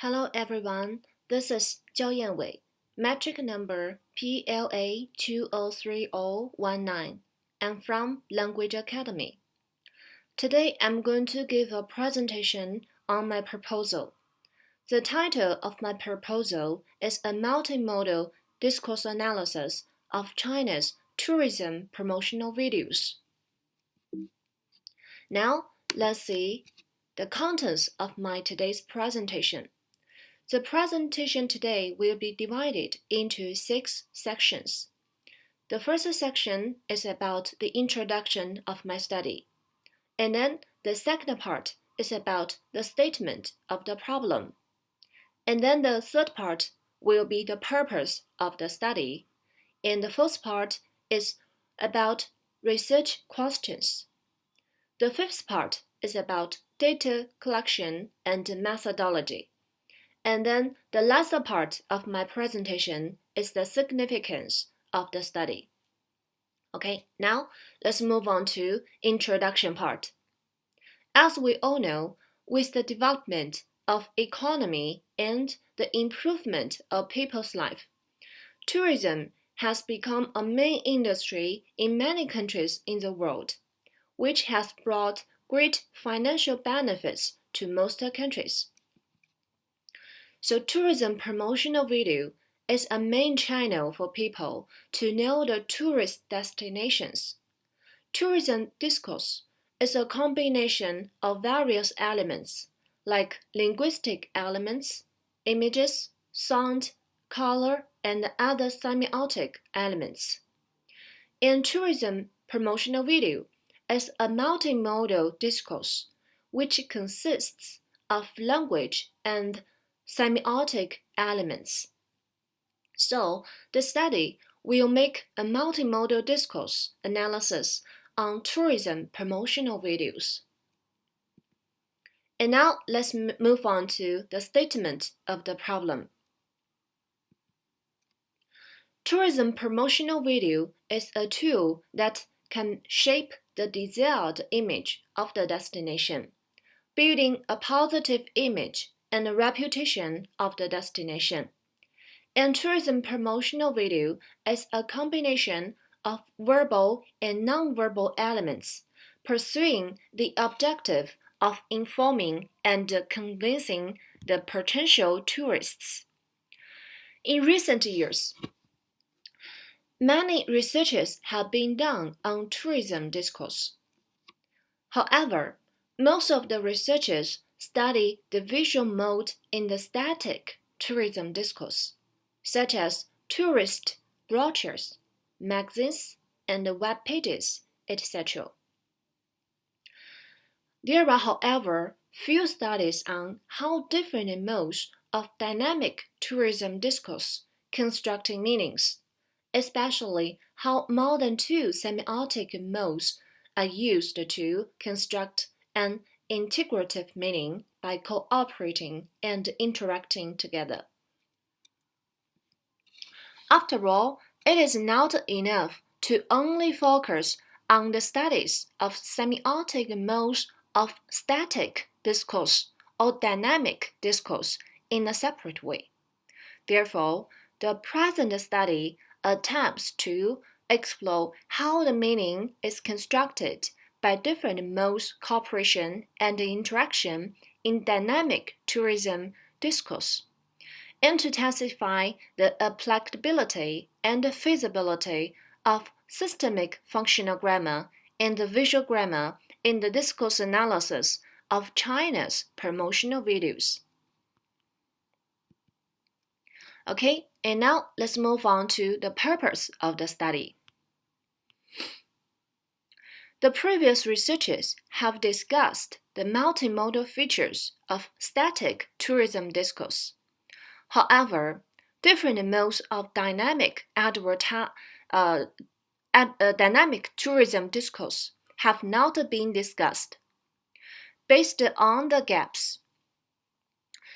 Hello everyone, this is JIAO YANWEI, metric number PLA203019. I'm from Language Academy. Today I'm going to give a presentation on my proposal. The title of my proposal is a multimodal discourse analysis of China's tourism promotional videos. Now, let's see the contents of my today's presentation. The presentation today will be divided into 6 sections. The first section is about the introduction of my study, and then the second part is about the statement of the problem, and then the third part will be the purpose of the study, and the fourth part is about research questions. The fifth part is about data collection and methodology. And then the last part of my presentation is the significance of the study. Okay, now let's move on to introduction part. As we all know, with the development of economy and the improvement of people's life, tourism has become a main industry in many countries in the world, which has brought great financial benefits to most countries. So tourism promotional video is a main channel for people to know the tourist destinations. Tourism discourse is a combination of various elements like linguistic elements, images, sound, color, and other semiotic elements. And tourism promotional video is a multimodal discourse which consists of language and semiotic elements. So, the study will make a multimodal discourse analysis on tourism promotional videos. And now let's move on to the statement of the problem. Tourism promotional video is a tool that can shape the desired image of the destination, building a positive image and a reputation of the destination. And tourism promotional video is a combination of verbal and nonverbal elements, pursuing the objective of informing and convincing the potential tourists. In recent years, many researches have been done on tourism discourse. However, most of the researchers study the visual mode in the static tourism discourse, such as tourist brochures, magazines, and web pages, etc. There are, however, few studies on how different modes of dynamic tourism discourse construct meanings, especially how more than two semiotic modes are used to construct an integrative meaning by cooperating and interacting together. After all, it is not enough to only focus on the studies of semiotic modes of static discourse or dynamic discourse in a separate way. Therefore, the present study attempts to explore how the meaning is constructed by different modes cooperation and interaction in dynamic tourism discourse, and to testify the applicability and feasibility of systemic functional grammar and visual grammar in the discourse analysis of China's promotional videos. Okay, and now let's move on to the purpose of the study. The previous researchers have discussed the multimodal features of static tourism discourse. However, different modes of dynamic tourism discourse have not been discussed. Based on the gaps,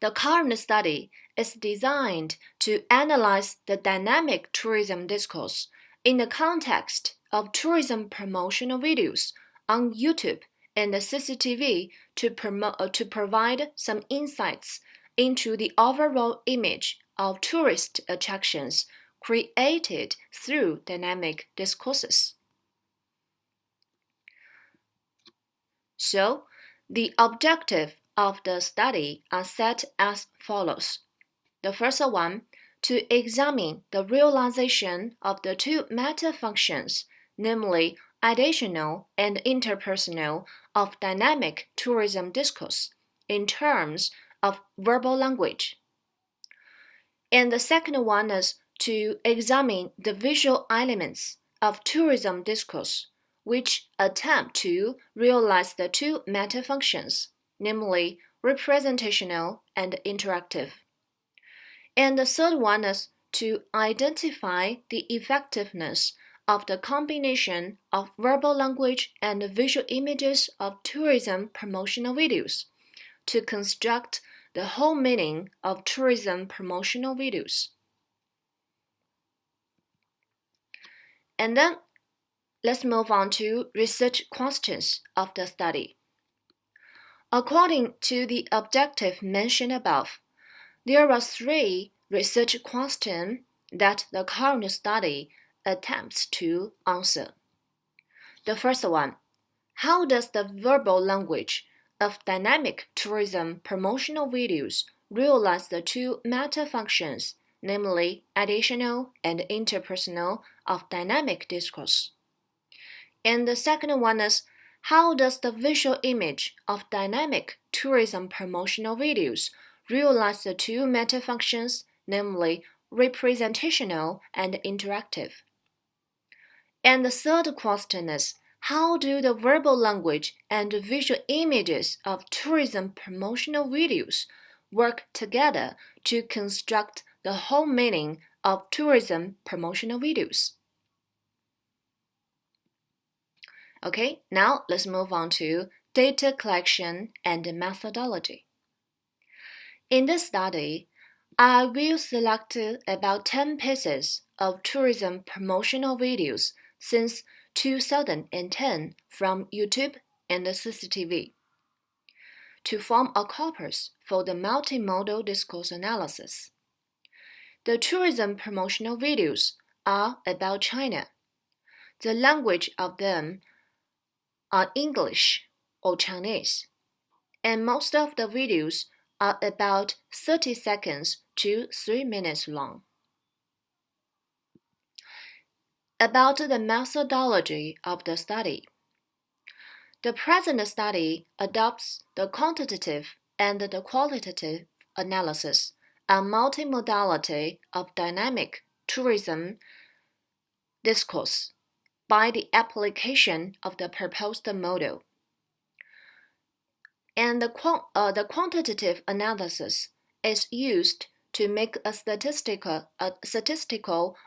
the current study is designed to analyze the dynamic tourism discourse in the context of tourism promotional videos on YouTube and CCTV to provide some insights into the overall image of tourist attractions created through dynamic discourses. So, the objectives of the study are set as follows. The first one, to examine the realization of the two meta functions, namely additional and interpersonal, of dynamic tourism discourse in terms of verbal language. And the second one is to examine the visual elements of tourism discourse, which attempt to realize the two meta functions, namely representational and interactive. And the third one is to identify the effectiveness of the combination of verbal language and visual images of tourism promotional videos to construct the whole meaning of tourism promotional videos. And then let's move on to research questions of the study. According to the objective mentioned above, there are three research questions that the current study attempts to answer. The first one, how does the verbal language of dynamic tourism promotional videos realize the two meta functions, namely additional and interpersonal, of dynamic discourse? And the second one is, how does the visual image of dynamic tourism promotional videos realize the two meta functions, namely representational and interactive? And the third question is, how do the verbal language and visual images of tourism promotional videos work together to construct the whole meaning of tourism promotional videos? Okay, now let's move on to data collection and methodology. In this study, I will select about 10 pieces of tourism promotional videos since 2010 from YouTube and CCTV to form a corpus for the multimodal discourse analysis. The tourism promotional videos are about China. The language of them are English or Chinese, and most of the videos are about 30 seconds to 3 minutes long. About the methodology of the study. The present study adopts the quantitative and the qualitative analysis and multimodality of dynamic tourism discourse by the application of the proposed model. And the quantitative analysis is used to make a statistical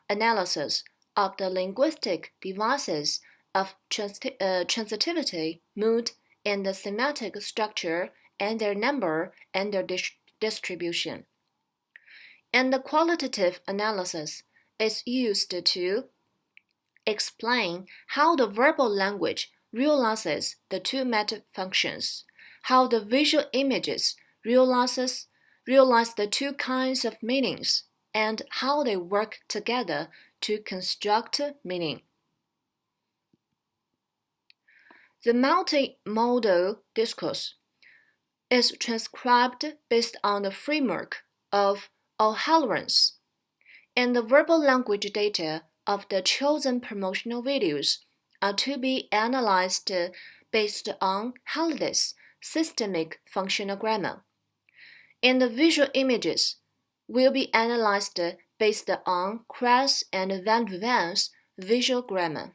analysis of the linguistic devices of transitivity, mood, and the semantic structure, and their number and their distribution. And the qualitative analysis is used to explain how the verbal language realizes the two meta functions, how the visual images realize the two kinds of meanings, and how they work together to construct meaning. The multimodal discourse is transcribed based on the framework of O'Halloran's, and the verbal language data of the chosen promotional videos are to be analyzed based on Halliday's systemic functional grammar, and the visual images will be analyzed based on Kress and Van Duven's visual grammar.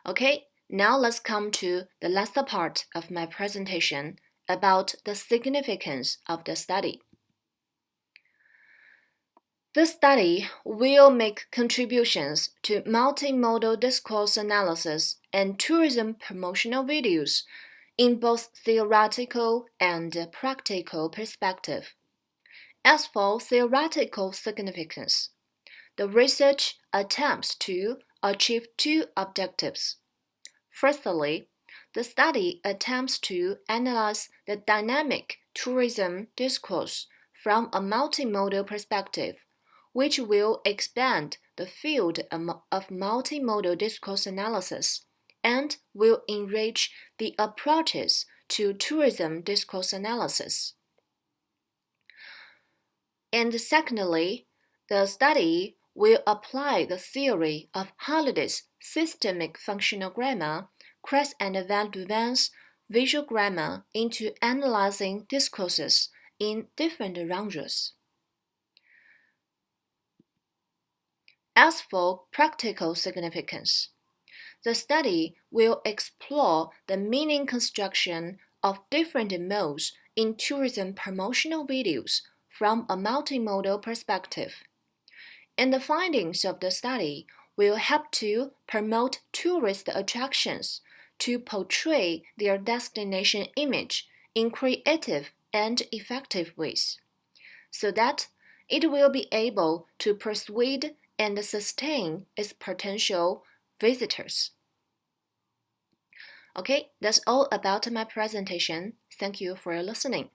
Okay, now let's come to the last part of my presentation about the significance of the study. The study will make contributions to multimodal discourse analysis and tourism promotional videos in both theoretical and practical perspective. As for theoretical significance, the research attempts to achieve two objectives. Firstly, The study attempts to analyze the dynamic tourism discourse from a multimodal perspective, which will expand the field of multimodal discourse analysis and will enrich the approaches to tourism discourse analysis. And secondly, the study will apply the theory of Holiday's systemic functional grammar, Kress and Van Duven's visual grammar into analyzing discourses in different genres. As for practical significance, the study will explore the meaning construction of different modes in tourism promotional videos from a multimodal perspective. And the findings of the study will help to promote tourist attractions to portray their destination image in creative and effective ways, so that it will be able to persuade and sustain its potential visitors. Okay, that's all about my presentation. Thank you for listening.